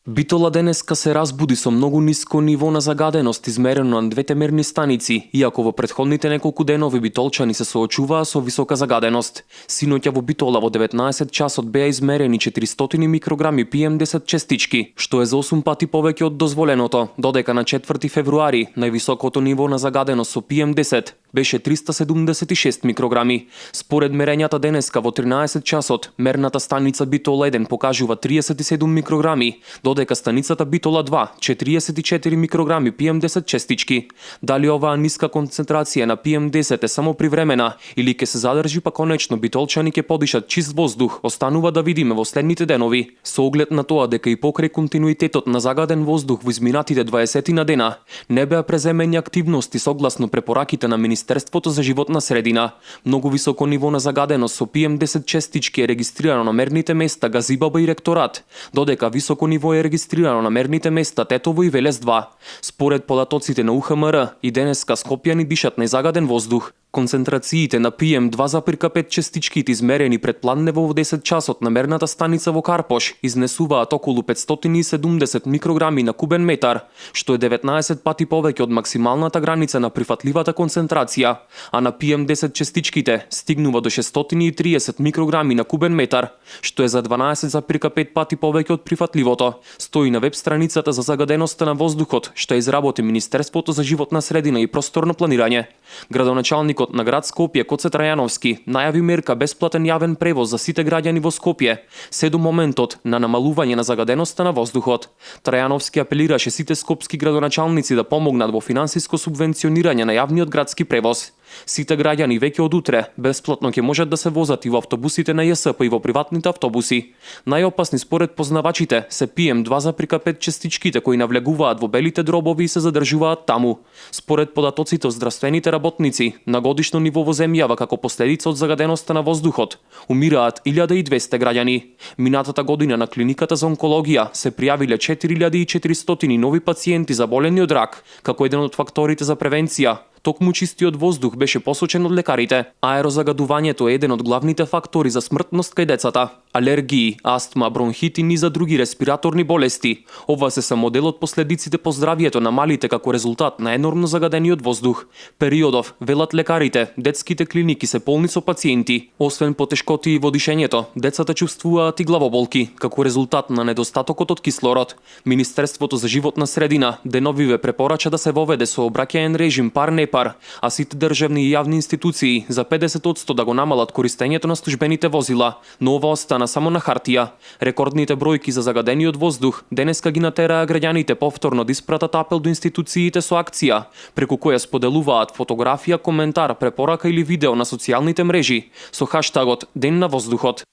Битола денеска се разбуди со многу ниско ниво на загаденост измерено на двете мерни станици, иако во претходните неколку денови битолчани се соочуваа со висока загаденост. Синоќа во Битола во 19 часот беа измерени 400 микрограми PM10 честички, што е за 8 пати повеќе од дозволеното, додека на 4 февруари највисокото ниво на загаденост со PM10 беше 376 микрограми. Според мерењата денеска во 13 часот, мерната станица Битола 1 покажува 37 микрограми, додека станицата Битола 2 44 микрограми PM10 честички. Дали оваа ниска концентрација на PM10 е само привремена или ќе се задржи па конечно битолчани ќе подишат чист воздух, останува да видиме во следните денови. Со оглед на тоа дека и покрај континуитетот на загаден воздух во изминатите 20 на дена, не беа преземени активности согласно препораките на Министерството за животна средина. Многу високо ниво на загаденост со PM10 честички е регистрирано на мерните места Газибаба и Ректорат, додека високо ниво е регистрирано на мерните места Тетово и Велес 2. Според податоците на УХМР, и денеска скопјани дишат незагаден воздух. Концентрациите на PM2,5 честичките измерени предпладнево во 10 часот на мерната станица во Карпош изнесуваат околу 570 микрограми на кубен метар, што е 19 пати повеќе од максималната граница на прифатливата концентрација, а на PM10 честичките стигнува до 630 микрограми на кубен метар, што е за 12,5 пати повеќе од прифатливото, стои на веб страницата за загаденоста на воздухот, што изработи Министерството за животна средина и просторно планирање. Градоначалникот на град Скопје Коце Трајановски најави мерка бесплатен јавен превоз за сите граѓани во Скопје, се до моментот на намалување на загаденоста на воздухот. Трајановски апелираше сите скопски градоначалници да помогнат во финансиско субвенционирање на јавниот градски превоз. Сите граѓани веќе од утре бесплатно ќе можат да се возат и во автобусите на ЈСП и во приватните автобуси. Најопасни според познавачите се PM2,5 честичките кои навлегуваат во белите дробови и се задржуваат таму. Според податоците од здравствените работници, на годишно ниво во земјава како последица од загаденоста на воздухот, умираат 1200 граѓани. Минатата година на клиниката за онкологија се пријавиле 4400 нови пациенти заболени од рак, како еден од факторите за превенција. Токму чистиот воздух беше посочен од лекарите. Аерозагадувањето е еден од главните фактори за смртност кај децата. Алергии, астма, бронхит и низа други респираторни болести. Ова се само дел од последиците по здравието на малите како резултат на енормно загадениот воздух. Периодов, велат лекарите, детските клиники се полни со пациенти. Освен потешкоти во дишењето, децата чувствуваат и главоболки како резултат на недостатокот од кислород. Министерството за животна средина деновиве препорача да се воведе сообраќаен режим пар-непар, а сите државни и јавни институции за 50% да го намалат користењето на службените возила, но ова остана само на хартија. Рекордните бројки за загадениот воздух денеска ги натераа граѓаните повторно да испратат апел до институциите со акција, преку која споделуваат фотографија, коментар, препорака или видео на социјалните мрежи со хаштагот Ден на воздухот.